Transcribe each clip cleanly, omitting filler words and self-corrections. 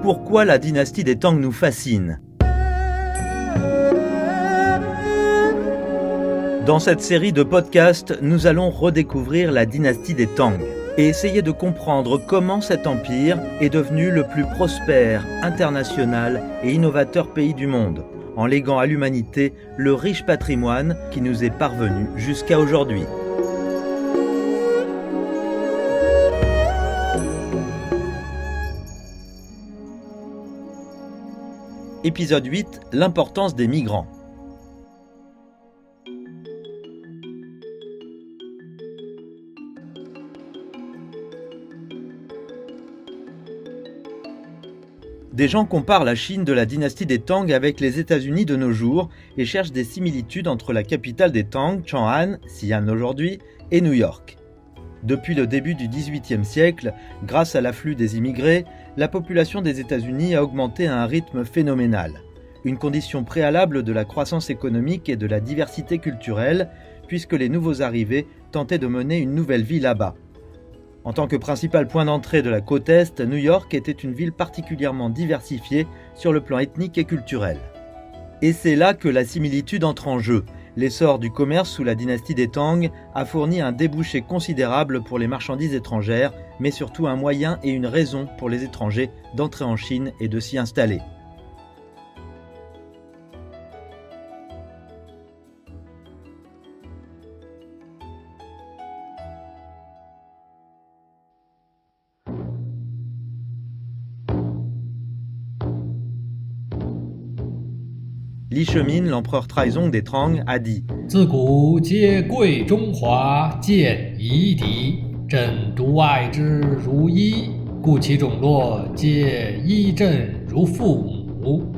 Pourquoi la dynastie des Tang nous fascine? Dans cette série de podcasts, nous allons redécouvrir la dynastie des Tang et essayer de comprendre comment cet empire est devenu le plus prospère, international et innovateur pays du monde, en léguant à l'humanité le riche patrimoine qui nous est parvenu jusqu'à aujourd'hui. Épisode 8, l'importance des migrants. Des gens comparent la Chine de la dynastie des Tang avec les États-Unis de nos jours et cherchent des similitudes entre la capitale des Tang, Chang'an, Xi'an aujourd'hui, et New York. Depuis le début du XVIIIe siècle, grâce à l'afflux des immigrés, la population des États-Unis a augmenté à un rythme phénoménal. Une condition préalable de la croissance économique et de la diversité culturelle, puisque les nouveaux arrivés tentaient de mener une nouvelle vie là-bas. En tant que principal point d'entrée de la côte Est, New York était une ville particulièrement diversifiée sur le plan ethnique et culturel. Et c'est là que la similitude entre en jeu. L'essor du commerce sous la dynastie des Tang a fourni un débouché considérable pour les marchandises étrangères, mais surtout un moyen et une raison pour les étrangers d'entrer en Chine et de s'y installer. Li Shemin, l'empereur Taizong des Tang, a dit « 自古皆贵中华，见夷狄，朕独爱之如一，故其种落，皆依朕如父母。»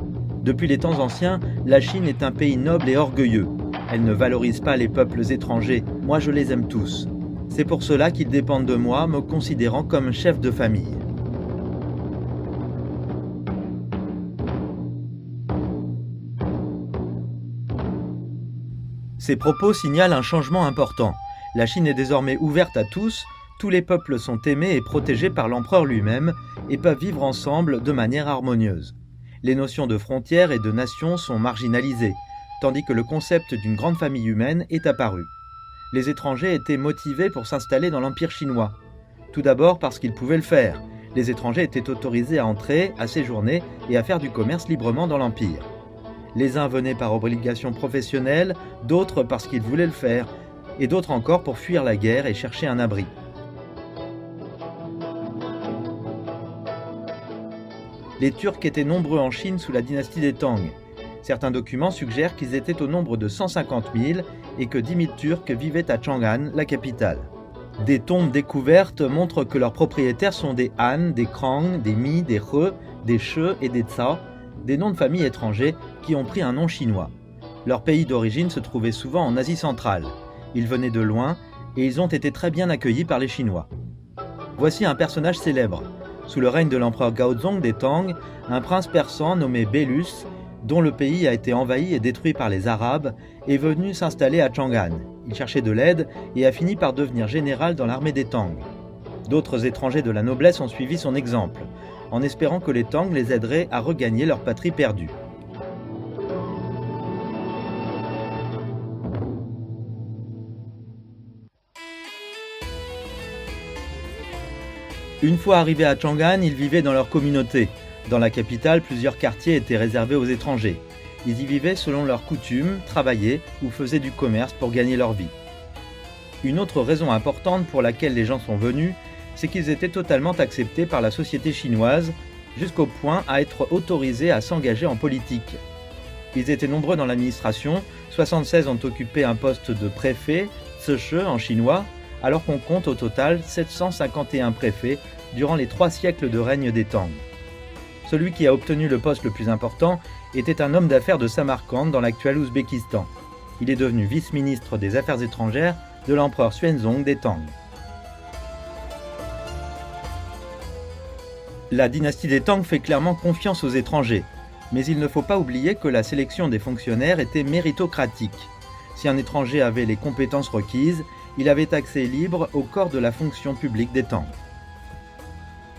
Depuis les temps anciens, la Chine est un pays noble et orgueilleux. Elle ne valorise pas les peuples étrangers, moi je les aime tous. C'est pour cela qu'ils dépendent de moi, me considérant comme chef de famille. Ces propos signalent un changement important. La Chine est désormais ouverte à tous les peuples sont aimés et protégés par l'empereur lui-même et peuvent vivre ensemble de manière harmonieuse. Les notions de frontières et de nation sont marginalisées, tandis que le concept d'une grande famille humaine est apparu. Les étrangers étaient motivés pour s'installer dans l'empire chinois. Tout d'abord parce qu'ils pouvaient le faire. Les étrangers étaient autorisés à entrer, à séjourner et à faire du commerce librement dans l'empire. Les uns venaient par obligation professionnelle, d'autres parce qu'ils voulaient le faire, et d'autres encore pour fuir la guerre et chercher un abri. Les Turcs étaient nombreux en Chine sous la dynastie des Tang. Certains documents suggèrent qu'ils étaient au nombre de 150 000 et que 10 000 Turcs vivaient à Chang'an, la capitale. Des tombes découvertes montrent que leurs propriétaires sont des Han, des Krang, des Mi, des He, des She et des Tsa, des noms de familles étrangers qui ont pris un nom chinois. Leur pays d'origine se trouvait souvent en Asie centrale. Ils venaient de loin et ils ont été très bien accueillis par les Chinois. Voici un personnage célèbre. Sous le règne de l'empereur Gaozong des Tang, un prince persan nommé Bélus, dont le pays a été envahi et détruit par les Arabes, est venu s'installer à Chang'an. Il cherchait de l'aide et a fini par devenir général dans l'armée des Tang. D'autres étrangers de la noblesse ont suivi son exemple, en espérant que les Tang les aideraient à regagner leur patrie perdue. Une fois arrivés à Chang'an, ils vivaient dans leur communauté. Dans la capitale, plusieurs quartiers étaient réservés aux étrangers. Ils y vivaient selon leurs coutumes, travaillaient ou faisaient du commerce pour gagner leur vie. Une autre raison importante pour laquelle les gens sont venus, c'est qu'ils étaient totalement acceptés par la société chinoise, jusqu'au point à être autorisés à s'engager en politique. Ils étaient nombreux dans l'administration, 76 ont occupé un poste de préfet, Tse en chinois, alors qu'on compte au total 751 préfets durant les 3 siècles de règne des Tang. Celui qui a obtenu le poste le plus important était un homme d'affaires de Samarcande dans l'actuel Ouzbékistan. Il est devenu vice-ministre des Affaires étrangères de l'empereur Xuanzong des Tang. La dynastie des Tang fait clairement confiance aux étrangers, mais il ne faut pas oublier que la sélection des fonctionnaires était méritocratique. Si un étranger avait les compétences requises, il avait accès libre au corps de la fonction publique des Tang.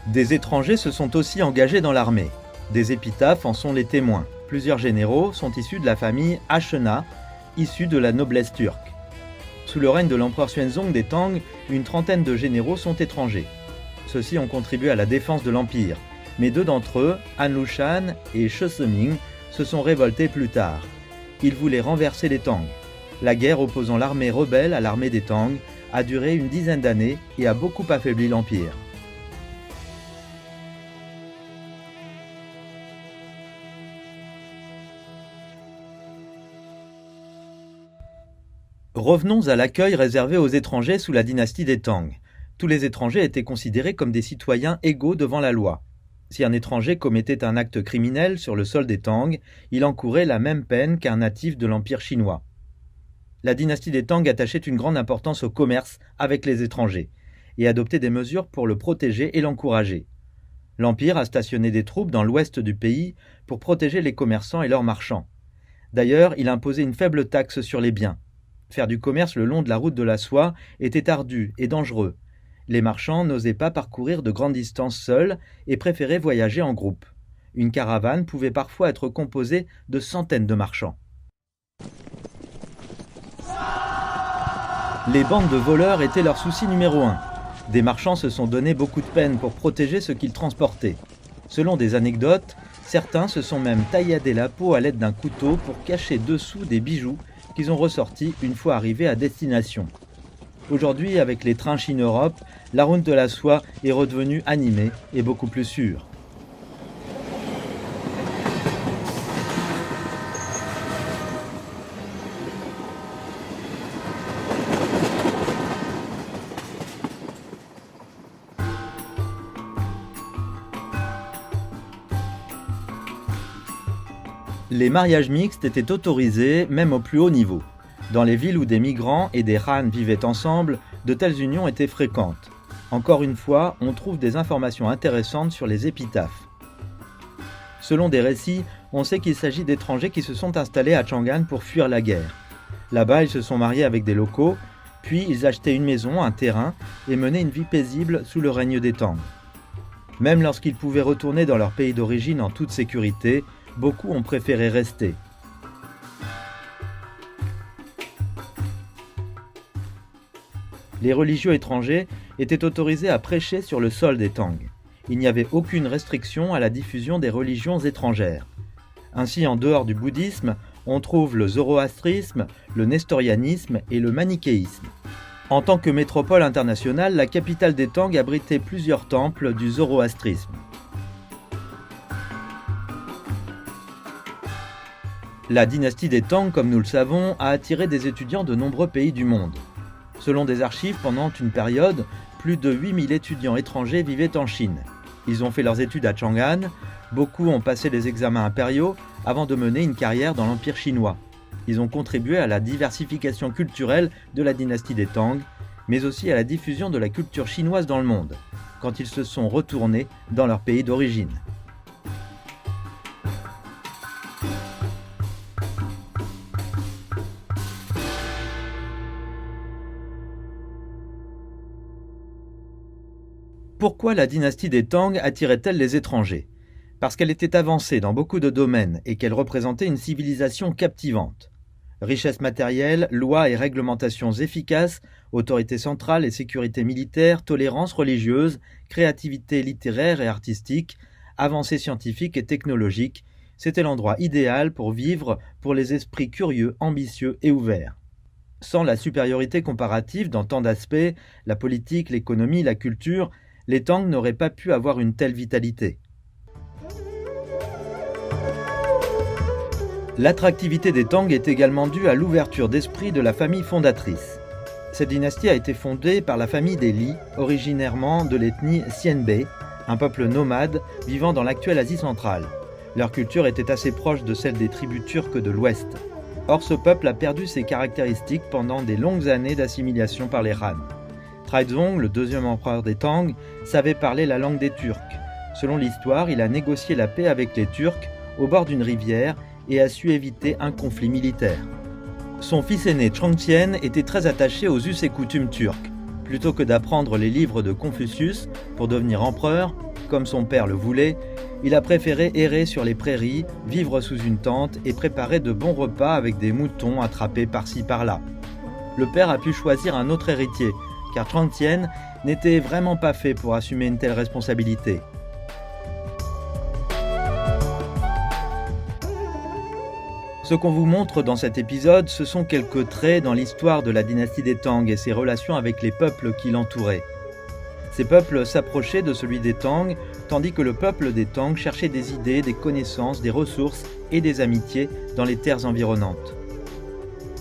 Des étrangers se sont aussi engagés dans l'armée. Des épitaphes en sont les témoins. Plusieurs généraux sont issus de la famille Ashena, issue de la noblesse turque. Sous le règne de l'empereur Xuanzong des Tang, une trentaine de généraux sont étrangers. Ceux-ci ont contribué à la défense de l'empire, mais deux d'entre eux, Han Lushan et She Seming, se sont révoltés plus tard. Ils voulaient renverser les Tang. La guerre opposant l'armée rebelle à l'armée des Tang a duré une dizaine d'années et a beaucoup affaibli l'empire. Revenons à l'accueil réservé aux étrangers sous la dynastie des Tang. Tous les étrangers étaient considérés comme des citoyens égaux devant la loi. Si un étranger commettait un acte criminel sur le sol des Tang, il encourait la même peine qu'un natif de l'Empire chinois. La dynastie des Tang attachait une grande importance au commerce avec les étrangers et adoptait des mesures pour le protéger et l'encourager. L'Empire a stationné des troupes dans l'ouest du pays pour protéger les commerçants et leurs marchands. D'ailleurs, il imposait une faible taxe sur les biens. Faire du commerce le long de la route de la soie était ardu et dangereux. Les marchands n'osaient pas parcourir de grandes distances seuls et préféraient voyager en groupe. Une caravane pouvait parfois être composée de centaines de marchands. Les bandes de voleurs étaient leur souci numéro 1. Des marchands se sont donné beaucoup de peine pour protéger ce qu'ils transportaient. Selon des anecdotes, certains se sont même tailladé la peau à l'aide d'un couteau pour cacher dessous des bijoux qu'ils ont ressortis une fois arrivés à destination. Aujourd'hui, avec les trains Chine-Europe, la route de la soie est redevenue animée et beaucoup plus sûre. Les mariages mixtes étaient autorisés même au plus haut niveau. Dans les villes où des migrants et des Han vivaient ensemble, de telles unions étaient fréquentes. Encore une fois, on trouve des informations intéressantes sur les épitaphes. Selon des récits, on sait qu'il s'agit d'étrangers qui se sont installés à Chang'an pour fuir la guerre. Là-bas, ils se sont mariés avec des locaux, puis ils achetaient une maison, un terrain, et menaient une vie paisible sous le règne des Tang. Même lorsqu'ils pouvaient retourner dans leur pays d'origine en toute sécurité, beaucoup ont préféré rester. Les religieux étrangers étaient autorisés à prêcher sur le sol des Tang. Il n'y avait aucune restriction à la diffusion des religions étrangères. Ainsi, en dehors du bouddhisme, on trouve le zoroastrisme, le nestorianisme et le manichéisme. En tant que métropole internationale, la capitale des Tang abritait plusieurs temples du zoroastrisme. La dynastie des Tang, comme nous le savons, a attiré des étudiants de nombreux pays du monde. Selon des archives, pendant une période, plus de 8000 étudiants étrangers vivaient en Chine. Ils ont fait leurs études à Chang'an, beaucoup ont passé les examens impériaux avant de mener une carrière dans l'Empire chinois. Ils ont contribué à la diversification culturelle de la dynastie des Tang, mais aussi à la diffusion de la culture chinoise dans le monde, quand ils se sont retournés dans leur pays d'origine. Pourquoi la dynastie des Tang attirait-elle les étrangers? Parce qu'elle était avancée dans beaucoup de domaines et qu'elle représentait une civilisation captivante. Richesse matérielle, lois et réglementations efficaces, autorité centrale et sécurité militaire, tolérance religieuse, créativité littéraire et artistique, avancées scientifiques et technologiques, c'était l'endroit idéal pour vivre pour les esprits curieux, ambitieux et ouverts. Sans la supériorité comparative dans tant d'aspects, la politique, l'économie, la culture, les Tang n'auraient pas pu avoir une telle vitalité. L'attractivité des Tang est également due à l'ouverture d'esprit de la famille fondatrice. Cette dynastie a été fondée par la famille des Li, originairement de l'ethnie Xianbei, un peuple nomade vivant dans l'actuelle Asie centrale. Leur culture était assez proche de celle des tribus turques de l'Ouest. Or, ce peuple a perdu ses caractéristiques pendant des longues années d'assimilation par les Han. Taizong, le deuxième empereur des Tang, savait parler la langue des Turcs. Selon l'histoire, il a négocié la paix avec les Turcs au bord d'une rivière et a su éviter un conflit militaire. Son fils aîné Changtian était très attaché aux us et coutumes turcs. Plutôt que d'apprendre les livres de Confucius pour devenir empereur, comme son père le voulait, il a préféré errer sur les prairies, vivre sous une tente et préparer de bons repas avec des moutons attrapés par-ci par-là. Le père a pu choisir un autre héritier, car Trang Tien n'était vraiment pas fait pour assumer une telle responsabilité. Ce qu'on vous montre dans cet épisode, ce sont quelques traits dans l'histoire de la dynastie des Tang et ses relations avec les peuples qui l'entouraient. Ces peuples s'approchaient de celui des Tang, tandis que le peuple des Tang cherchait des idées, des connaissances, des ressources et des amitiés dans les terres environnantes.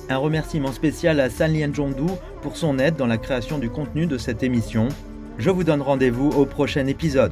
Un remerciement spécial à San Lien Zhongdu pour son aide dans la création du contenu de cette émission. Je vous donne rendez-vous au prochain épisode.